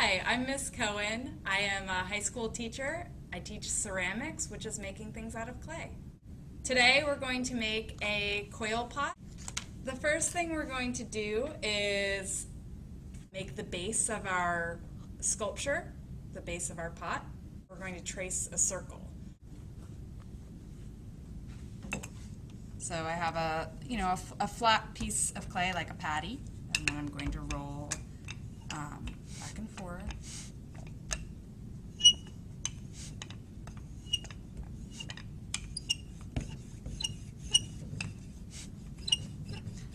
Hi, I'm Miss Cohen. I am a high school teacher. I teach ceramics, which is making things out of clay. Today we're going to make a coil pot. The first thing we're going to do is make the base of our sculpture, the base of our pot. We're going to trace a circle. So I have a flat piece of clay like a patty, and then I'm going to roll back and forth.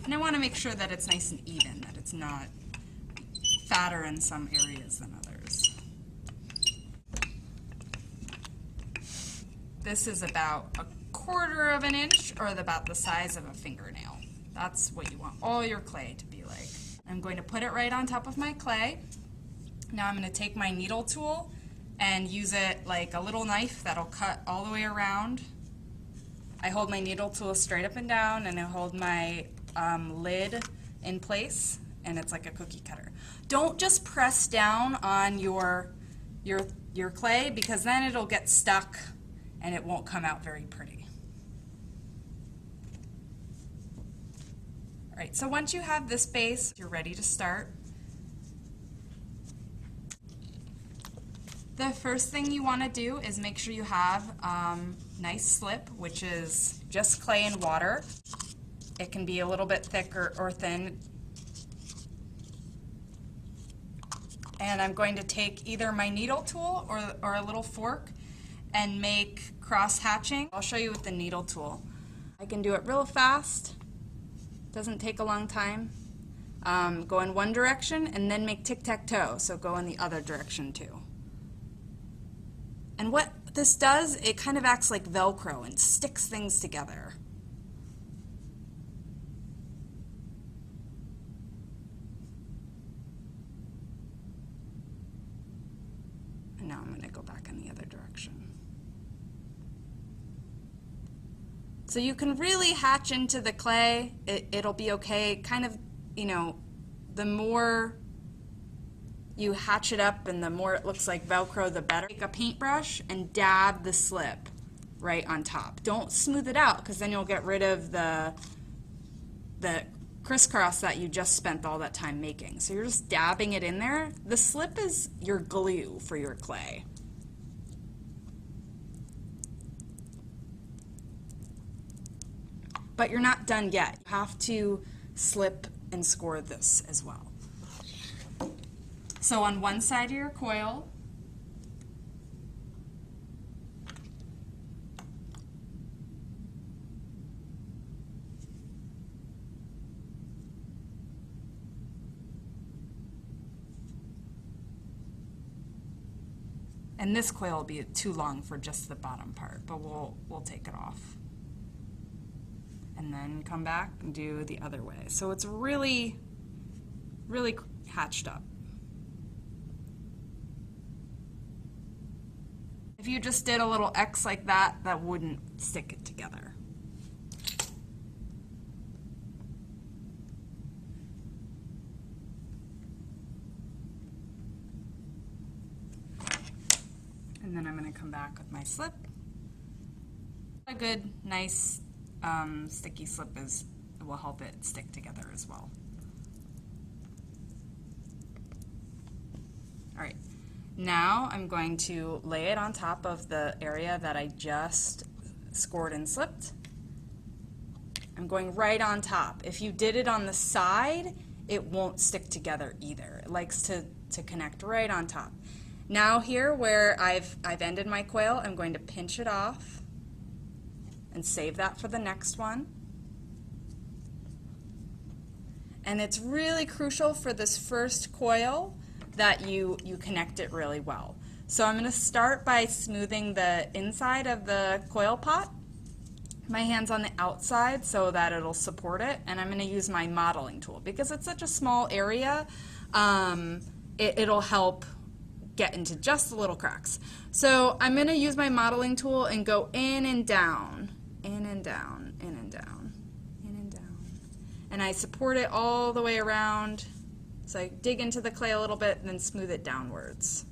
And I want to make sure that it's nice and even, that it's not fatter in some areas than others. This is about 1/4 of an inch, or about the size of a fingernail. That's what you want all your clay to be like. I'm going to put it right on top of my clay. Now I'm going to take my needle tool and use it like a little knife that'll cut all the way around. I hold my needle tool straight up and down, and I hold my lid in place, and it's like a cookie cutter. Don't just press down on your clay, because then it'll get stuck and it won't come out very pretty. All right, so once you have this base, you're ready to start. The first thing you want to do is make sure you have nice slip, which is just clay and water. It can be a little bit thick or thin. And I'm going to take either my needle tool or a little fork and make cross hatching. I'll show you with the needle tool. I can do it real fast. Doesn't take a long time. Go in one direction and then make tic-tac-toe, so go in the other direction too. And what this does, it kind of acts like Velcro and sticks things together. And now I'm going to go back in the other direction. So you can really hatch into the clay. It'll be okay. Kind of, the more you hatch it up and the more it looks like Velcro, the better. Take a paintbrush and dab the slip right on top. Don't smooth it out, because then you'll get rid of the crisscross that you just spent all that time making. So you're just dabbing it in there. The slip is your glue for your clay. But you're not done yet. You have to slip and score this as well. So on one side of your coil, and this coil will be too long for just the bottom part, but we'll take it off. And then come back and do the other way. So it's really, really hatched up. If you just did a little X like that, that wouldn't stick it together. And then I'm going to come back with my slip. A good, nice, sticky slip will help it stick together as well. All right, now I'm going to lay it on top of the area that I just scored and slipped. I'm going right on top. If you did it on the side, it won't stick together either. It likes to connect right on top. Now here where I've ended my coil, I'm going to pinch it off and save that for the next one. And it's really crucial for this first coil that you connect it really well. So I'm going to start by smoothing the inside of the coil pot. My hand's on the outside so that it'll support it, and I'm going to use my modeling tool. Because it's such a small area, it'll help get into just the little cracks. So I'm going to use my modeling tool and go in and down, in and down, in and down, in and down. And I support it all the way around So I dig into the clay a little bit and then smooth it downwards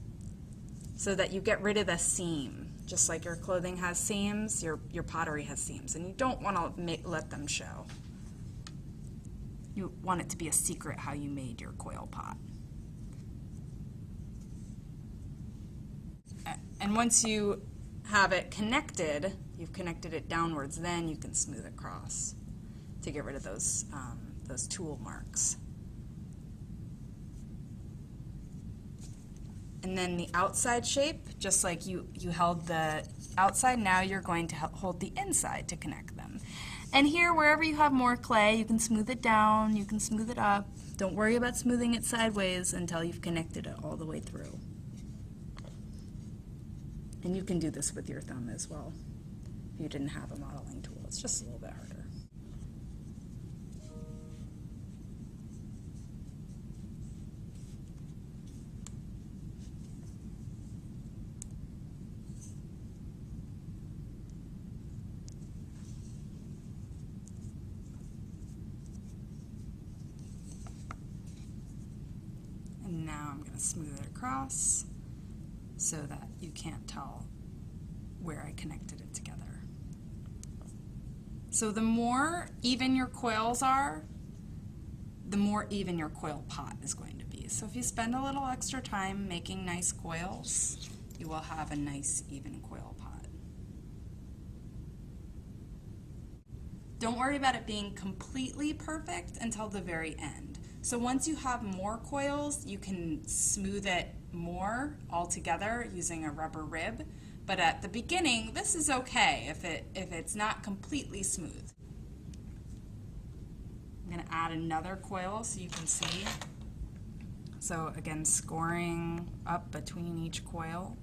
so that you get rid of the seam. Just like your clothing has seams, your pottery has seams, and you don't want to let them show. You want it to be a secret how you made your coil pot. And once you have it connected, you've connected it downwards, then you can smooth across to get rid of those tool marks. And then the outside shape, just like you held the outside, now you're going to hold the inside to connect them. And here, wherever you have more clay, you can smooth it down, you can smooth it up. Don't worry about smoothing it sideways until you've connected it all the way through. And you can do this with your thumb as well if you didn't have a modeling tool. It's just a little bit harder. And now I'm going to smooth it across so that you can't tell where I connected it together. So the more even your coils are, the more even your coil pot is going to be. So if you spend a little extra time making nice coils, you will have a nice even coil pot. Don't worry about it being completely perfect until the very end. So once you have more coils, you can smooth it more altogether using a rubber rib. But at the beginning, this is okay if it's not completely smooth. I'm going to add another coil so you can see. So again, scoring up between each coil.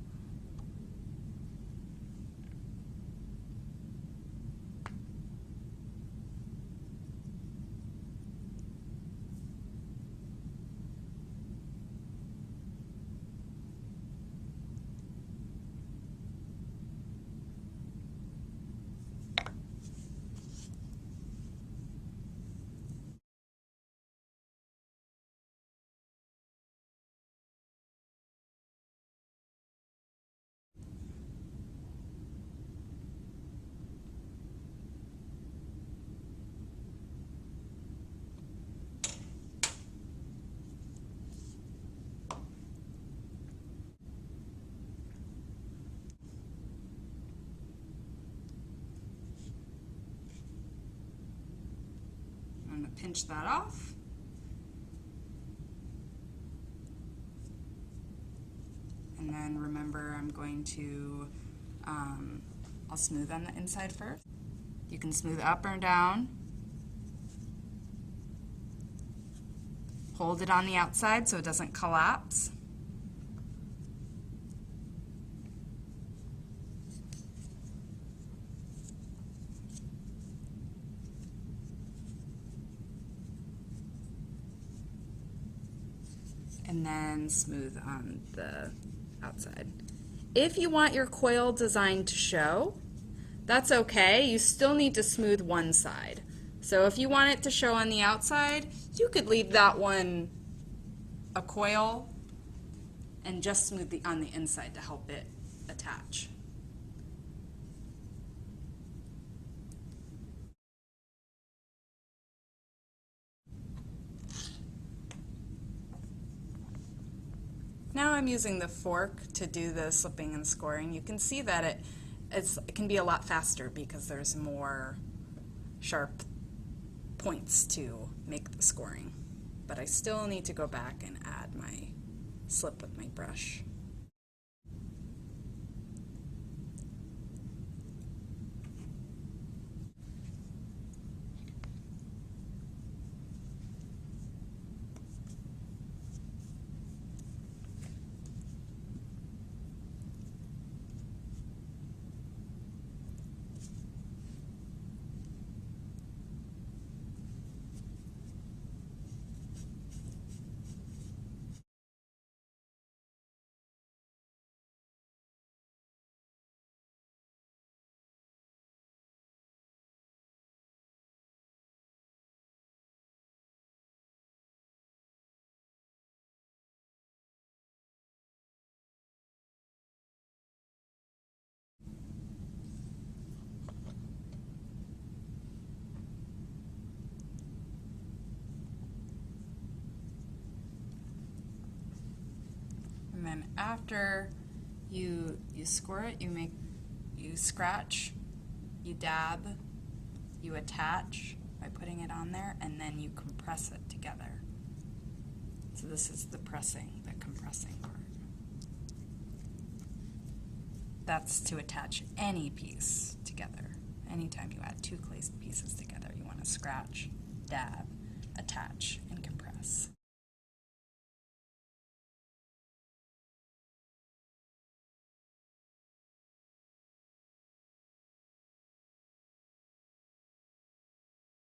I'm going to pinch that off. And then remember, I'm going to, I'll smooth on the inside first. You can smooth up or down. Hold it on the outside so it doesn't collapse. And then smooth on the outside. If you want your coil design to show, that's okay. You still need to smooth one side. So if you want it to show on the outside, you could leave that one a coil and just smooth on the inside to help it attach. Now I'm using the fork to do the slipping and scoring. You can see that it can be a lot faster because there's more sharp points to make the scoring. But I still need to go back and add my slip with my brush. And then after you squirt, you scratch, you dab, you attach by putting it on there, and then you compress it together. So this is the compressing part. That's to attach any piece together. Anytime you add two clay pieces together, you want to scratch, dab, attach, and compress.